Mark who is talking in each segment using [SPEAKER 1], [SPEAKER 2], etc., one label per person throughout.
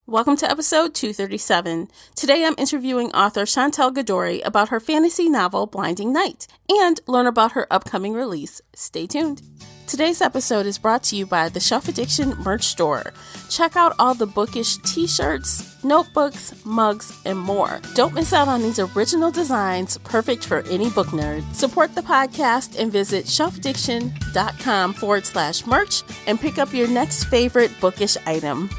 [SPEAKER 1] Welcome to episode 237. Today I'm interviewing author Chantal Gadoury about her fantasy novel Blinding Night and learn about her upcoming release. Stay tuned. Today's episode is brought to you by the Shelf Addiction merch store. Check out all the bookish t-shirts, notebooks, mugs, and more. Don't miss out on these original designs, perfect for any book nerd. Support the podcast and visit shelfaddiction.com/merch and pick up your next favorite bookish item.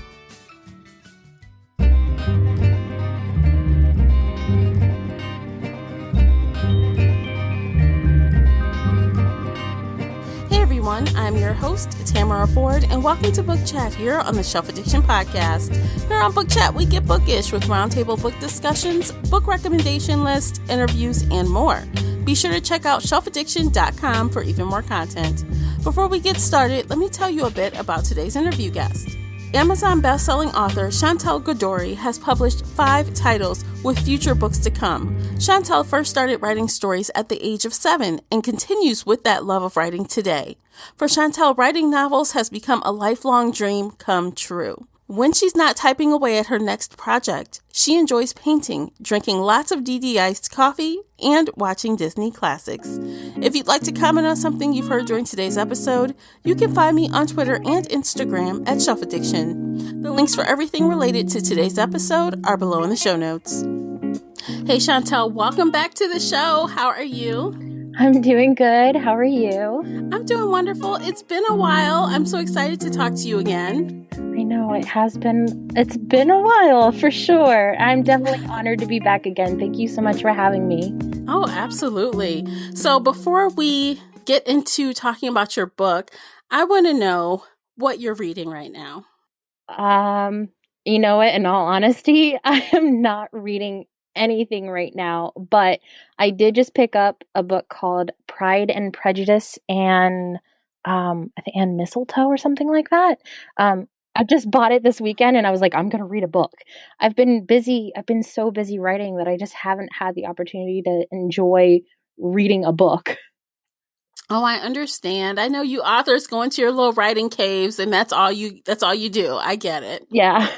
[SPEAKER 1] I'm your host, Tamara Ford, and welcome to Book Chat here on the Shelf Addiction podcast. Here on Book Chat, we get bookish with roundtable book discussions, book recommendation lists, interviews, and more. Be sure to check out shelfaddiction.com for even more content. Before we get started, let me tell you a bit about today's interview guest. Amazon bestselling author Chantal Gadoury has published 5 titles with future books to come. Chantal first started writing stories at the age of 7 and continues with that love of writing today. For Chantal, writing novels has become a lifelong dream come true. When she's not typing away at her next project, she enjoys painting, drinking lots of DD iced coffee, and watching Disney classics. If you'd like to comment on something you've heard during today's episode, you can find me on Twitter and Instagram at Shelf Addiction. The links for everything related to today's episode are below in the show notes. Hey Chantal, welcome back to the show. How are you?
[SPEAKER 2] I'm doing good. How are you?
[SPEAKER 1] I'm doing wonderful. It's been a while. I'm so excited to talk to you again.
[SPEAKER 2] I know it's been a while for sure. I'm definitely honored to be back again. Thank you so much for having me.
[SPEAKER 1] Oh, absolutely. So before we get into talking about your book, I want to know what you're reading right now.
[SPEAKER 2] You know what? In all honesty, I am not reading anything right now, but I did just pick up a book called Pride and Prejudice and I think and Mistletoe or something like that. I just bought it this weekend and I was like, I'm going to read a book. I've been so busy writing that I just haven't had the opportunity to enjoy reading a book.
[SPEAKER 1] Oh, I understand. I know you authors go into your little writing caves and that's all you do. I get it.
[SPEAKER 2] Yeah.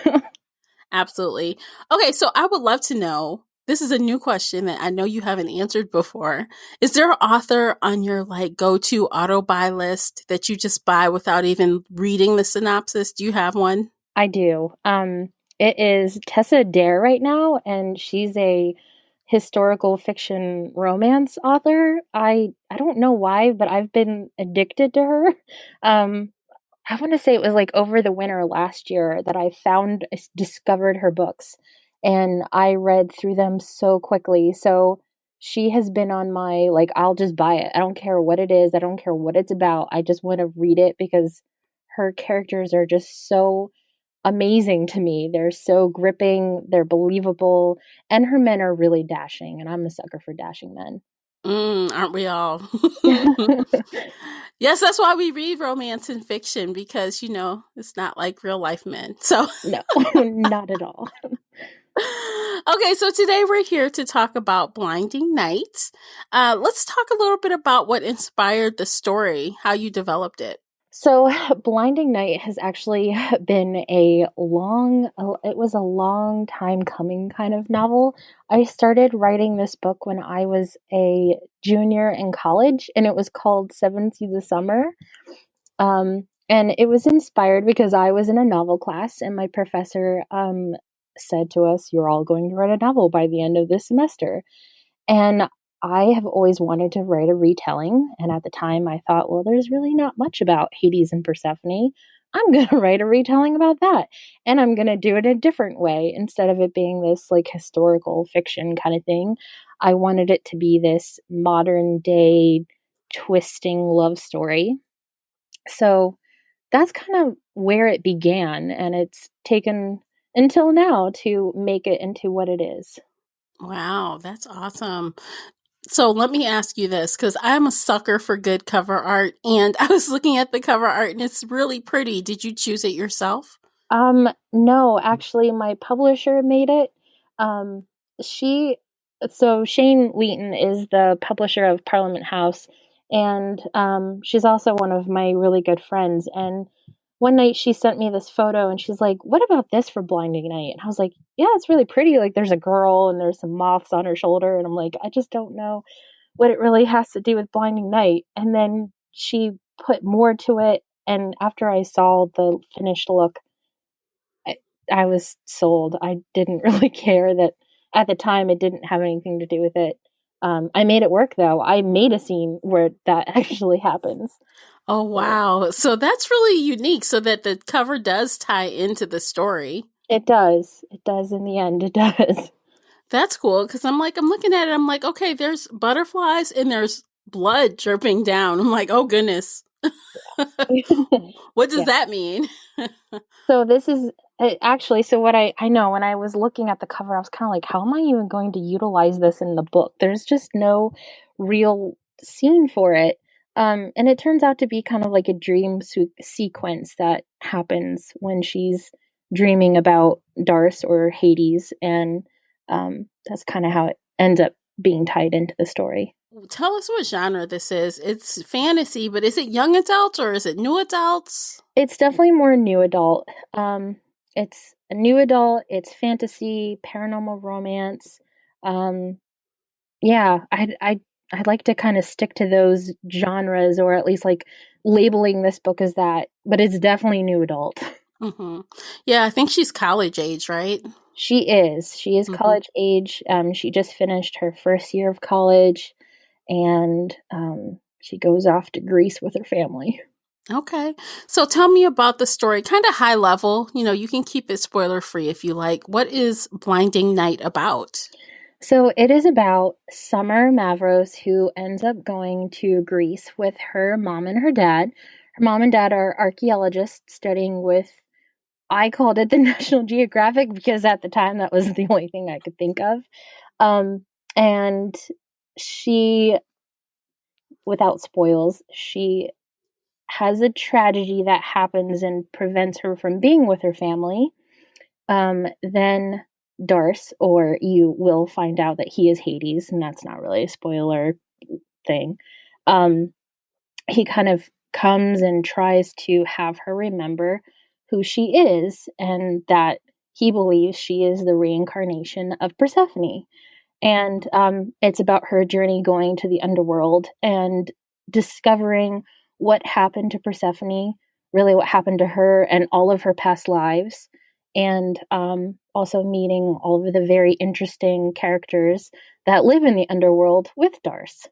[SPEAKER 1] Absolutely. Okay, so I would love to know, this is a new question that I know you haven't answered before. Is there an author on your go-to auto-buy list that you just buy without even reading the synopsis? Do you have one?
[SPEAKER 2] I do. It is Tessa Dare right now, and she's a historical fiction romance author. I don't know why, but I've been addicted to her. I want to say it was over the winter last year that I discovered her books, and I read through them so quickly. So she has been on my, I'll just buy it. I don't care what it is. I don't care what it's about. I just want to read it because her characters are just so amazing to me. They're so gripping. They're believable. And her men are really dashing. And I'm a sucker for dashing men.
[SPEAKER 1] Aren't we all? Yes, that's why we read romance and fiction because, it's not like real life men. So
[SPEAKER 2] no, not at all.
[SPEAKER 1] Okay, so today we're here to talk about Blinding Night. Let's talk a little bit about what inspired the story, how you developed it.
[SPEAKER 2] So Blinding Night has actually been it was a long time coming kind of novel. I started writing this book when I was a junior in college, and it was called 7 Seeds of Summer. And it was inspired because I was in a novel class and my professor said to us, "You're all going to write a novel by the end of this semester." And I have always wanted to write a retelling, and at the time I thought, well, there's really not much about Hades and Persephone. I'm going to write a retelling about that, and I'm going to do it a different way. Instead of it being this historical fiction kind of thing, I wanted it to be this modern day twisting love story. So that's kind of where it began, and it's taken until now to make it into what it is.
[SPEAKER 1] Wow, that's awesome. So let me ask you this, because I'm a sucker for good cover art, and I was looking at the cover art, and it's really pretty. Did you choose it yourself?
[SPEAKER 2] No, actually, my publisher made it. Shane Wheaton is the publisher of Parliament House, and she's also one of my really good friends. And one night she sent me this photo and she's like, "What about this for blinding night?" And I was like, "Yeah, it's really pretty. Like there's a girl and there's some moths on her shoulder." And I'm like, "I just don't know what it really has to do with blinding night." And then she put more to it, and after I saw the finished look, I, I was sold. I didn't really care that at the time it didn't have anything to do with it. I made it work though. I made a scene where that actually happens.
[SPEAKER 1] Oh,
[SPEAKER 2] So
[SPEAKER 1] wow. So that's really unique so that the cover does tie into the story.
[SPEAKER 2] it does. It does in the end. It does.
[SPEAKER 1] That's cool because I'm looking at it. I'm like, okay, there's butterflies and there's blood dripping down. I'm like, oh goodness. What does
[SPEAKER 2] Yeah.
[SPEAKER 1] that mean?
[SPEAKER 2] So this is actually so what I know when I was looking at the cover I was kind of like how am I even going to utilize this in the book? There's just no real scene for it. And it turns out to be kind of like a sequence that happens when she's dreaming about Darce or Hades and that's kind of how it ends up being tied into the story.
[SPEAKER 1] Tell us what genre this is. It's fantasy, but is it young adults or is it new adults?
[SPEAKER 2] It's definitely more new adult. It's a new adult. It's fantasy, paranormal romance. Um, yeah, I'd like to kind of stick to those genres, or at least like labeling this book as that. But it's definitely new adult.
[SPEAKER 1] Hmm. Yeah, I think she's college age, right?
[SPEAKER 2] She is. She is
[SPEAKER 1] Hmm.
[SPEAKER 2] college age. She just finished her first year of college, and she goes off to Greece with her family.
[SPEAKER 1] Okay. So tell me about the story, kind of high level. You can keep it spoiler free if you like. What is Blinding Night about?
[SPEAKER 2] So it is about Summer Mavros who ends up going to Greece with her mom and her dad. Her mom and dad are archaeologists studying with, I called it the National Geographic because at the time that was the only thing I could think of. Um, and she, without spoils, she has a tragedy that happens and prevents her from being with her family. Then Darce, or you will find out that he is Hades, and that's not really a spoiler thing. Um, he kind of comes and tries to have her remember who she is and that he believes she is the reincarnation of Persephone. And it's about her journey going to the underworld and discovering what happened to Persephone, really what happened to her and all of her past lives, and also meeting all of the very interesting characters that live in the underworld with Darce.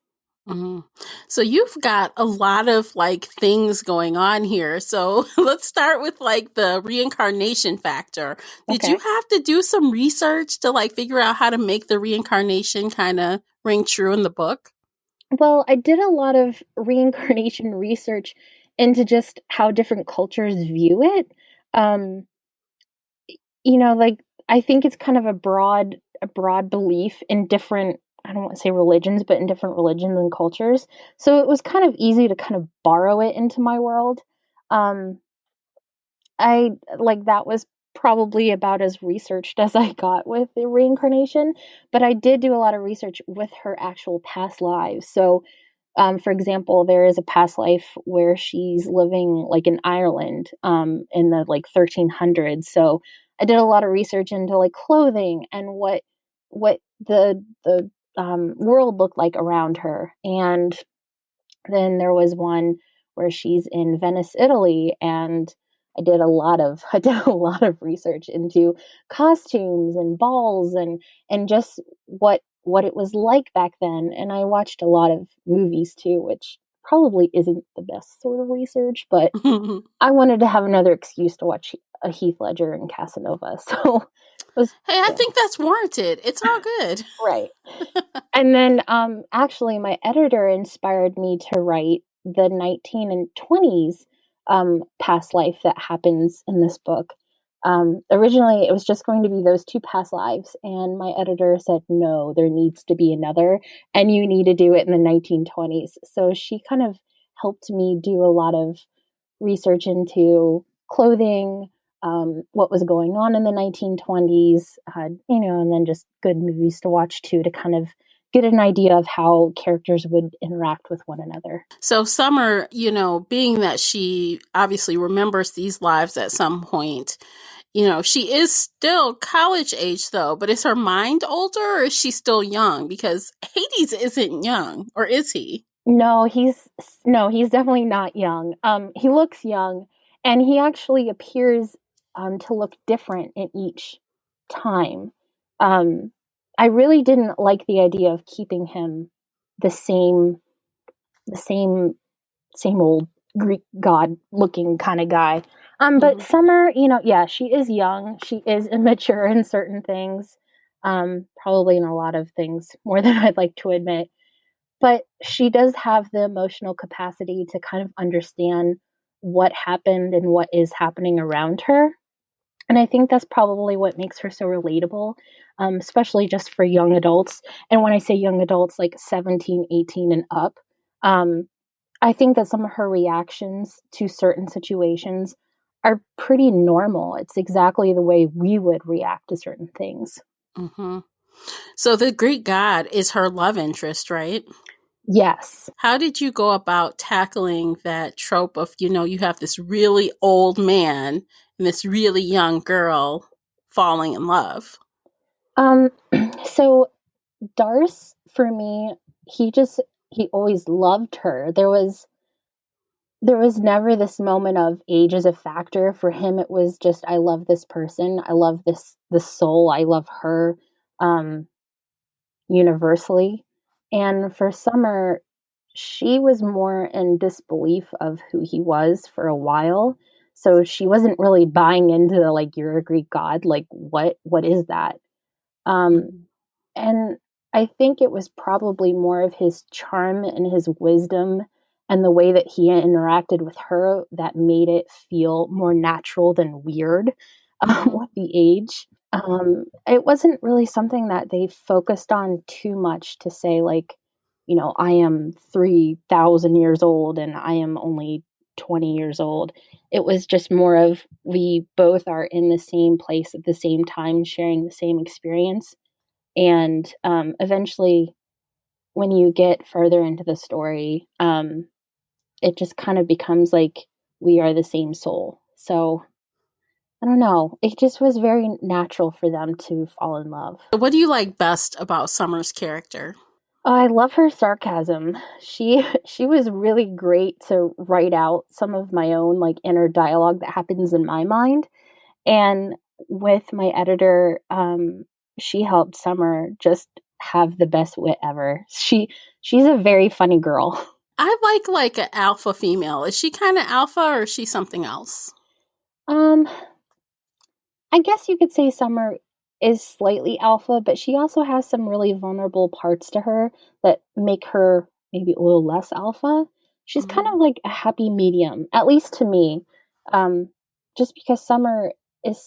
[SPEAKER 1] Mhm. So you've got a lot of like things going on here. So let's start with like the reincarnation factor. Did you
[SPEAKER 2] Okay.
[SPEAKER 1] have to do some research to like figure out how to make the reincarnation kind of ring true in the book?
[SPEAKER 2] Well, I did a lot of reincarnation research into just how different cultures view it. Um, like I think it's kind of a broad belief in different I don't want to say religions, but in different religions and cultures. So it was kind of easy to kind of borrow it into my world. Um, I like that was probably about as researched as I got with the reincarnation, but I did do a lot of research with her actual past lives. So for example, there is a past life where she's living like in Ireland in the like 1300s. So I did a lot of research into like clothing and what the world looked like around her. And then there was one where she's in Venice, Italy, and I did a lot of research into costumes and balls and just what it was like back then. And I watched a lot of movies too, which probably isn't the best sort of research, but
[SPEAKER 1] Hey,
[SPEAKER 2] I wanted to have another excuse to watch a Heath Ledger and Casanova. So it was
[SPEAKER 1] I
[SPEAKER 2] yeah,
[SPEAKER 1] think that's warranted. It's all good.
[SPEAKER 2] right. And then actually my editor inspired me to write the 19 and 20s past life that happens in this book. Originally it was just going to be those two past lives and my editor said no, there needs to be another and you need to do it in the 1920s. So she kind of helped me do a lot of research into clothing, what was going on in the 1920s, and then just good movies to watch too to kind of get an idea of how characters would interact with one another.
[SPEAKER 1] So Summer, being that she obviously remembers these lives at some point, she is still college age though, but is her mind older or is she still young? Because Hades isn't young, or is he?
[SPEAKER 2] No, he's definitely not young. He looks young, and he actually appears to look different in each time. Um, I really didn't like the idea of keeping him the same, same old Greek god looking kind of guy. But
[SPEAKER 1] Mm-hmm.
[SPEAKER 2] Summer, yeah, she is young. She is immature in certain things. Probably in a lot of things more than I'd like to admit. But she does have the emotional capacity to kind of understand what happened and what is happening around her. And I think that's probably what makes her so relatable, especially just for young adults. And when I say young adults, like 17, 18, and up, um, I think that some of her reactions to certain situations are pretty normal. It's exactly the way we would react to certain things.
[SPEAKER 1] Mm-hmm. So the Greek god is her love interest, right?
[SPEAKER 2] Yes.
[SPEAKER 1] How did you go about tackling that trope of, you have this really old man and this really young girl falling in love?
[SPEAKER 2] Um, so Darce, for me, he always loved her. There was never this moment of age as a factor. For him it was just, I love this person. I love this soul. I love her um universally. And for Summer, she was more in disbelief of who he was for a while. So she wasn't really buying into the, like, you're a Greek god, like what is that? Um
[SPEAKER 1] Mm-hmm.
[SPEAKER 2] and I think it was probably more of his charm and his wisdom and the way that he interacted with her that made it feel more natural than weird
[SPEAKER 1] Mm-hmm.
[SPEAKER 2] with the age. It wasn't really something that they focused on too much to say, like, I am 3,000 years old and I am only 20 years old. It was just more of, we both are in the same place at the same time, sharing the same experience. And eventually, when you get further into the story, it just kind of becomes like we are the same soul. So I don't know. It just was very natural for them to fall in love.
[SPEAKER 1] What do you like best about Summer's character?
[SPEAKER 2] I love her sarcasm. She was really great to write out some of my own, like, inner dialogue that happens in my mind. And with my editor, she helped Summer just have the best wit ever. She's a very funny girl.
[SPEAKER 1] I like an alpha female. Is she kind of alpha or is she something else?
[SPEAKER 2] Um, I guess you could say Summer is slightly alpha, but she also has some really vulnerable parts to her that make her maybe a little less alpha. She's kind
[SPEAKER 1] Mm-hmm.
[SPEAKER 2] of like a happy medium, at least to me. Um, just because Summer is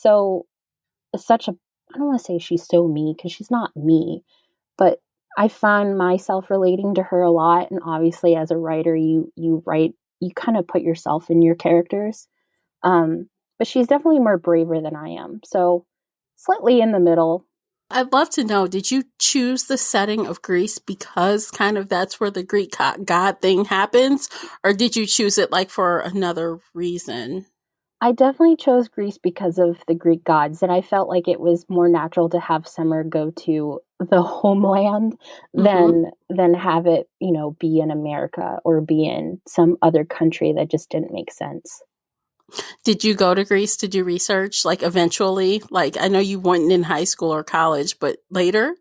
[SPEAKER 2] is such a, I don't want to say she's so me, because she's not me, but I find myself relating to her a lot. And obviously, as a writer, you write, you kind of put yourself in your characters. But she's definitely more braver than I am. So slightly in the middle.
[SPEAKER 1] I'd love to know, did you choose the setting of Greece because kind of that's where the Greek god thing happens? Or did you choose it like for another reason?
[SPEAKER 2] I definitely chose Greece because of the Greek gods, and I felt like it was more natural to have Summer go to the homeland
[SPEAKER 1] Mm-hmm.
[SPEAKER 2] than have it, be in America or be in some other country that just didn't make sense.
[SPEAKER 1] Did you go to Greece to do research, like eventually? Like, I know you went in high school or college, but later?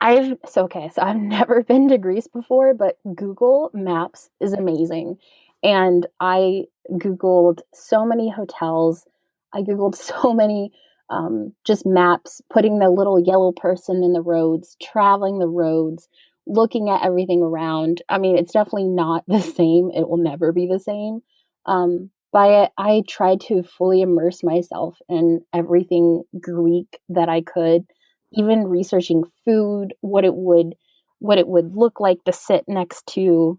[SPEAKER 2] I've never been to Greece before, but Google Maps is amazing. And I Googled so many hotels. I Googled so many just maps, putting the little yellow person in the roads, traveling the roads, looking at everything around. I mean, it's definitely not the same. It will never be the same. But I tried to fully immerse myself in everything Greek that I could, even researching food, what it would look like to sit next to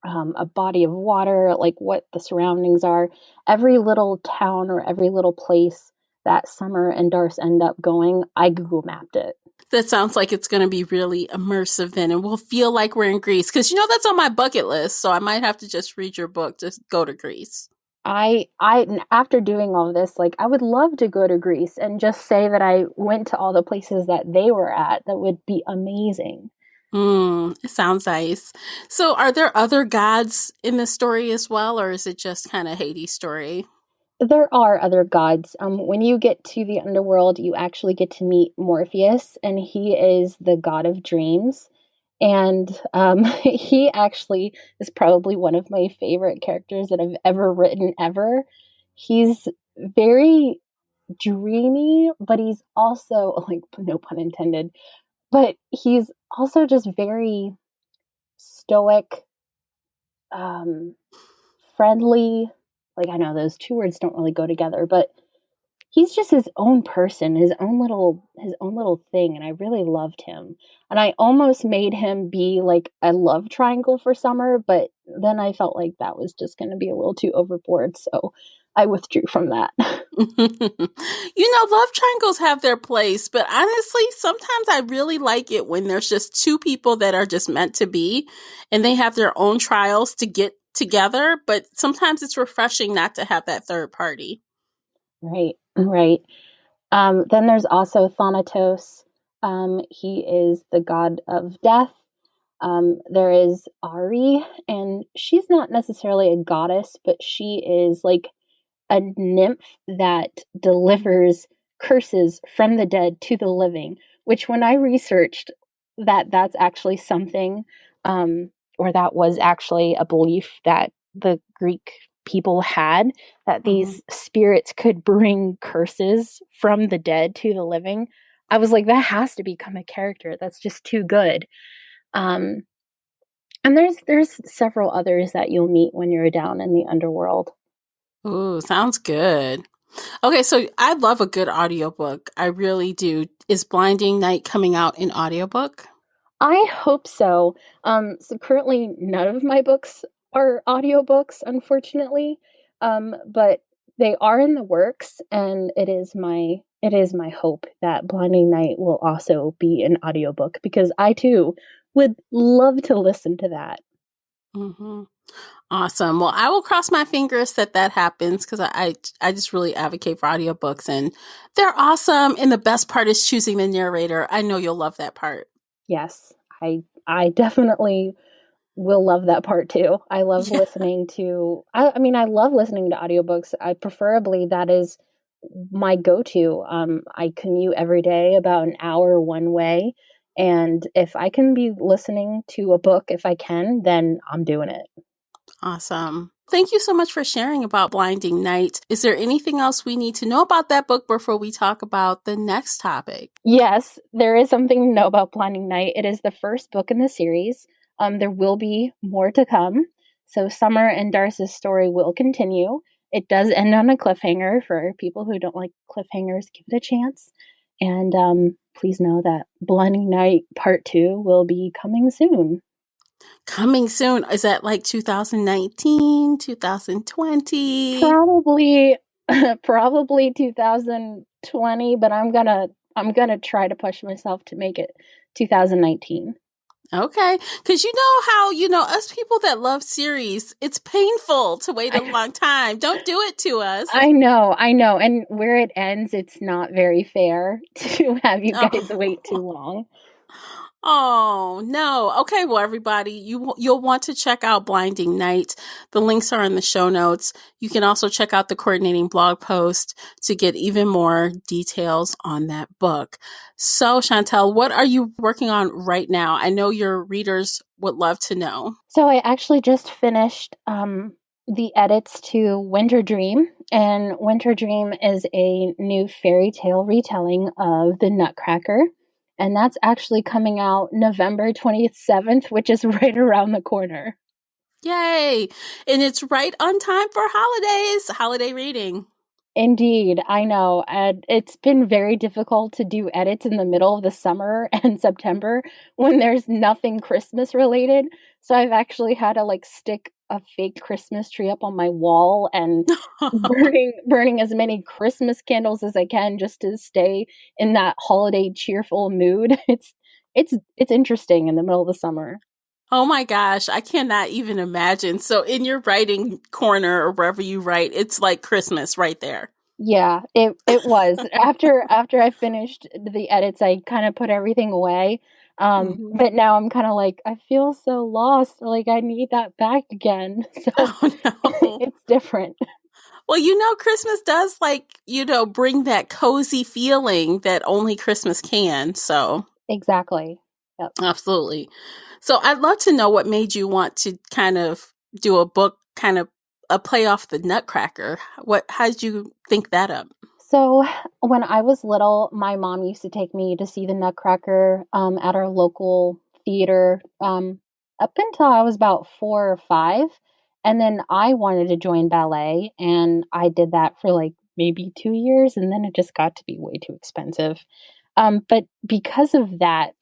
[SPEAKER 2] a body of water, like what the surroundings are. Every little town or every little place that Summer and Darce end up going, I Google mapped it.
[SPEAKER 1] That sounds like it's going to be really immersive then, and we'll feel like we're in Greece. Because, that's on my bucket list, so I might have to just read your book to go to Greece.
[SPEAKER 2] After doing all this, like, I would love to go to Greece and just say that I went to all the places that they were at. That would be amazing.
[SPEAKER 1] It sounds nice. So, are there other gods in the story as well, or is it just kind of Hades' story?
[SPEAKER 2] There are other gods. When you get to the underworld, you actually get to meet Morpheus, and he is the god of dreams. And he actually is probably one of my favorite characters that I've ever written ever. He's very dreamy, but he's also, like, no pun intended, but he's also just very stoic, um, friendly. Like, I know those two words don't really go together, but he's just his own person, his own little thing, and I really loved him. And I almost made him be like a love triangle for Summer, but then I felt like that was just going to be a little too overboard, so I withdrew from that.
[SPEAKER 1] Love triangles have their place, but honestly, sometimes I really like it when there's just two people that are just meant to be and they have their own trials to get together, but sometimes it's refreshing not to have that third party.
[SPEAKER 2] Right, right. Then there's also Thanatos. He is the god of death. There is Ari, and she's not necessarily a goddess, but she is like a nymph that delivers curses from the dead to the living, which when I researched that's actually something, or that was actually a belief that the Greek people had, that
[SPEAKER 1] Mm-hmm.
[SPEAKER 2] these spirits could bring curses from the dead to the living. I was like, that has to become a character. That's just too good. Um, and there's several others that you'll meet when you're down in the underworld.
[SPEAKER 1] Ooh, sounds good. Okay, so I love a good audiobook. I really do. Is Blinding Night coming out in audiobook?
[SPEAKER 2] I hope so. So currently, none of my books are audiobooks, unfortunately, but they are in the works, and it is my hope that Blinding Night will also be an audiobook because I too would love to listen to that.
[SPEAKER 1] Mm-hmm. Awesome. Well, I will cross my fingers that that happens because I just really advocate for audiobooks and they're awesome. And the best part is choosing the narrator. I know you'll love that part.
[SPEAKER 2] Yes, I definitely will love that part too. I love listening to I mean I love listening to audiobooks. I preferably that is my go-to. I commute every day about an hour one way, and if I can be listening to a book if I can, then I'm doing it.
[SPEAKER 1] Awesome. Thank you so much for sharing about Blinding Night. Is there anything else we need to know about that book before we talk about the next topic?
[SPEAKER 2] Yes, there is something to know about Blinding Night. It is the first book in the series. There will be more to come. So Summer and Darcy's story will continue. It does end on a cliffhanger. For people who don't like cliffhangers, give it a chance. And please know that Blinding Night Part 2 will be coming soon.
[SPEAKER 1] Coming soon. Is that like 2019, 2020?
[SPEAKER 2] Probably probably 2020, but I'm gonna try to push myself to make it 2019.
[SPEAKER 1] Okay. Because you know how, us people that love series, it's painful to wait a long time. Don't do it to us.
[SPEAKER 2] I know. And where it ends, it's not very fair to have you guys wait too
[SPEAKER 1] Oh.
[SPEAKER 2] long.
[SPEAKER 1] Oh, no. Okay, well everybody, you'll want to check out Blinding Night. The links are in the show notes. You can also check out the coordinating blog post to get even more details on that book. So, Chantal, what are you working on right now? I know your readers would love to know.
[SPEAKER 2] So I actually just finished the edits to Winter Dream, and Winter Dream is a new fairy tale retelling of the Nutcracker. And that's actually coming out November 27th, which is right around the corner.
[SPEAKER 1] Yay. And it's right on time for holidays, holiday reading.
[SPEAKER 2] Indeed, I know. And it's been very difficult to do edits in the middle of the summer and September when there's nothing Christmas related. So I've actually had to like stick a fake Christmas tree up on my wall and burning as many Christmas candles as I can just to stay in that holiday cheerful mood. It's interesting in the middle of the summer.
[SPEAKER 1] Oh my gosh, I cannot even imagine. So in your writing corner or wherever you write, it's like Christmas right there.
[SPEAKER 2] Yeah, it was. After I finished the edits, I kind of put everything away.
[SPEAKER 1] Hmm.
[SPEAKER 2] But now I'm kind of like I feel so lost. Like I need that back again. So
[SPEAKER 1] Oh no.
[SPEAKER 2] it's different.
[SPEAKER 1] Well, Christmas does bring that cozy feeling that only Christmas can. So,
[SPEAKER 2] Exactly. Yep.
[SPEAKER 1] absolutely. So, I'd love to know what made you want to kind of do a book, kind of a play off the Nutcracker. How did you think that up?
[SPEAKER 2] So when I was little, my mom used to take me to see the Nutcracker at our local theater up until I was about 4 or 5. And then I wanted to join ballet, and I did that for like maybe 2 years, and then it just got to be way too expensive. But because of that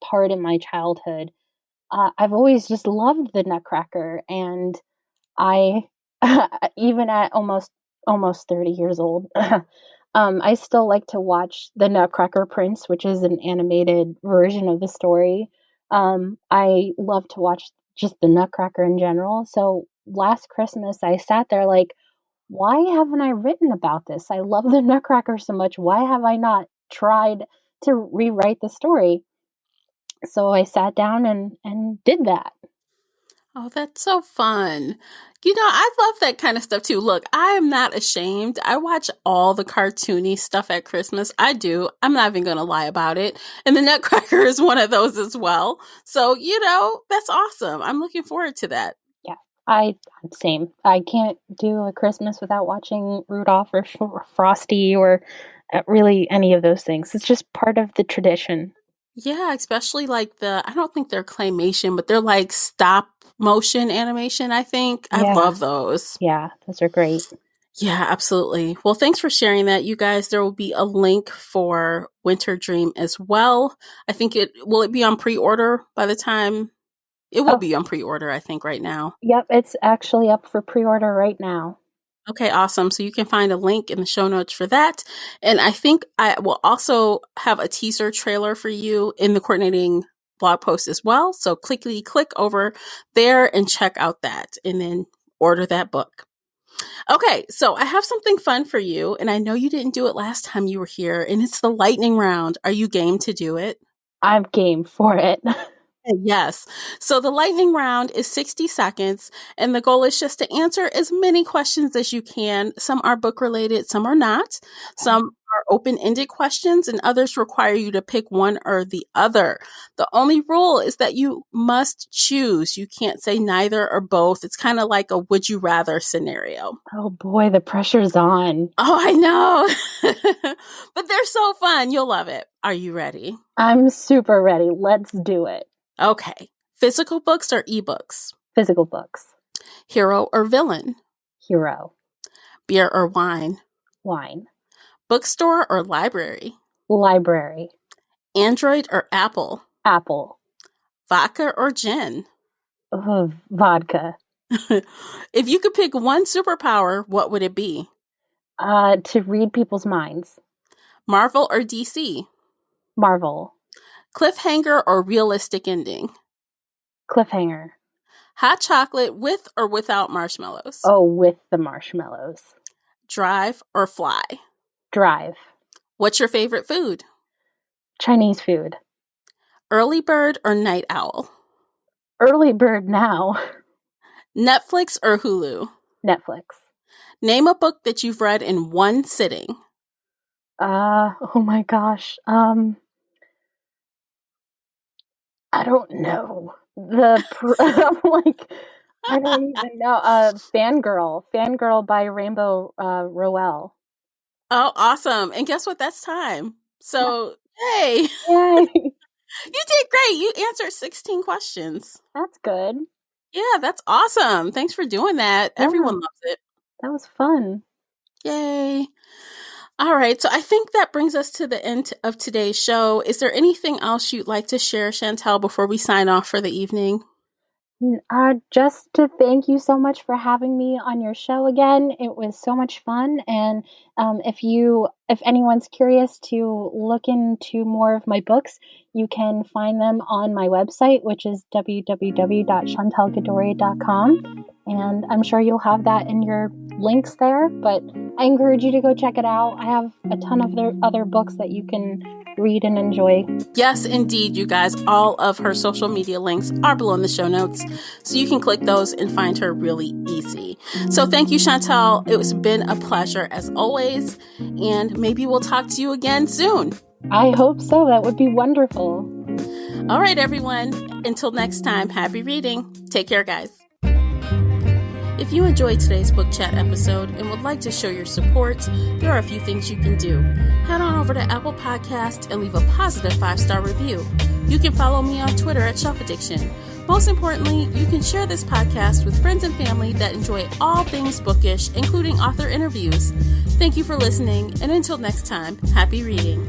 [SPEAKER 2] part in my childhood, I've always just loved the Nutcracker, and I even at almost 30 years old, I still like to watch The Nutcracker Prince, which is an animated version of the story. I love to watch just the Nutcracker in general. So last Christmas, I sat there like, why haven't I written about this? I love the Nutcracker so much. Why have I not tried to rewrite the story? So I sat down and did that.
[SPEAKER 1] Oh, that's so fun. I love that kind of stuff too. Look, I am not ashamed. I watch all the cartoony stuff at Christmas. I do. I'm not even going to lie about it. And the Nutcracker is one of those as well. So, that's awesome. I'm looking forward to that.
[SPEAKER 2] Yeah, I same. I can't do a Christmas without watching Rudolph or Frosty or really any of those things. It's just part of the tradition.
[SPEAKER 1] Yeah, especially like I don't think they're claymation, but they're like stop motion animation, I think. I
[SPEAKER 2] Yeah,
[SPEAKER 1] love those.
[SPEAKER 2] yeah, those are great.
[SPEAKER 1] Yeah, absolutely. Well, thanks for sharing that, you guys. There will be a link for Winter Dream as well. I think it be on pre-order by the time it will
[SPEAKER 2] Oh,
[SPEAKER 1] be on pre-order, I think, right now.
[SPEAKER 2] yep, it's actually up for pre-order right now.
[SPEAKER 1] Okay, awesome. So you can find a link in the show notes for that. And I think I will also have a teaser trailer for you in the coordinating blog post as well. So click over there and check out that and then order that book. Okay, so I have something fun for you, and I know you didn't do it last time you were here, and it's the lightning round. Are you game to do it?
[SPEAKER 2] I'm game for it.
[SPEAKER 1] Yes. So the lightning round is 60 seconds, and the goal is just to answer as many questions as you can. Some are book related, some are not.
[SPEAKER 2] Okay.
[SPEAKER 1] Some are open ended questions, and others require you to pick one or the other. The only rule is that you must choose. You can't say neither or both. It's kind of like a would you rather scenario.
[SPEAKER 2] Oh boy, the pressure's on.
[SPEAKER 1] Oh, I know. But they're so fun. You'll love it. Are you ready?
[SPEAKER 2] I'm super ready. Let's do it.
[SPEAKER 1] Okay. Physical books or ebooks?
[SPEAKER 2] Physical books.
[SPEAKER 1] Hero or villain?
[SPEAKER 2] Hero.
[SPEAKER 1] Beer or wine?
[SPEAKER 2] Wine.
[SPEAKER 1] Bookstore or library?
[SPEAKER 2] Library.
[SPEAKER 1] Android or Apple?
[SPEAKER 2] Apple.
[SPEAKER 1] Vodka or gin?
[SPEAKER 2] Vodka.
[SPEAKER 1] If you could pick one superpower, what would it be?
[SPEAKER 2] To read people's minds.
[SPEAKER 1] Marvel or DC?
[SPEAKER 2] Marvel.
[SPEAKER 1] Cliffhanger or realistic ending?
[SPEAKER 2] Cliffhanger.
[SPEAKER 1] Hot chocolate with or without marshmallows?
[SPEAKER 2] Oh, with the marshmallows.
[SPEAKER 1] Drive or fly?
[SPEAKER 2] Drive.
[SPEAKER 1] What's your favorite food?
[SPEAKER 2] Chinese food.
[SPEAKER 1] Early bird or night owl?
[SPEAKER 2] Early bird now.
[SPEAKER 1] Netflix or Hulu?
[SPEAKER 2] Netflix.
[SPEAKER 1] Name a book that you've read in one sitting.
[SPEAKER 2] Oh my gosh. I don't know. I'm like, I don't even know. Fangirl by Rainbow Rowell.
[SPEAKER 1] Oh, awesome. And guess what? That's time. So, hey,
[SPEAKER 2] Yay.
[SPEAKER 1] you did great. You answered 16 questions.
[SPEAKER 2] That's good.
[SPEAKER 1] Yeah, that's awesome. Thanks for doing that.
[SPEAKER 2] Yeah,
[SPEAKER 1] Everyone loves it.
[SPEAKER 2] that was fun.
[SPEAKER 1] Yay. All right, so I think that brings us to the end of today's show. Is there anything else you'd like to share, Chantal, before we sign off for the evening?
[SPEAKER 2] Just to thank you so much for having me on your show again. It was so much fun. And if anyone's curious to look into more of my books, you can find them on my website, which is www.chantalgadoury.com. And I'm sure you'll have that in your links there, but I encourage you to go check it out. I have a ton of other books that you can read and enjoy.
[SPEAKER 1] Yes, indeed, you guys. All of her social media links are below in the show notes, so you can click those and find her really easy. So thank you, Chantal. It's been a pleasure as always, and maybe we'll talk to you again soon.
[SPEAKER 2] I hope so. That would be wonderful.
[SPEAKER 1] All right, everyone. Until next time, happy reading. Take care, guys. If you enjoyed today's book chat episode and would like to show your support, there are a few things you can do. Head on over to Apple Podcasts and leave a positive 5-star review. You can follow me on Twitter at Shelf Addiction. Most importantly, you can share this podcast with friends and family that enjoy all things bookish, including author interviews. Thank you for listening, and until next time, happy reading.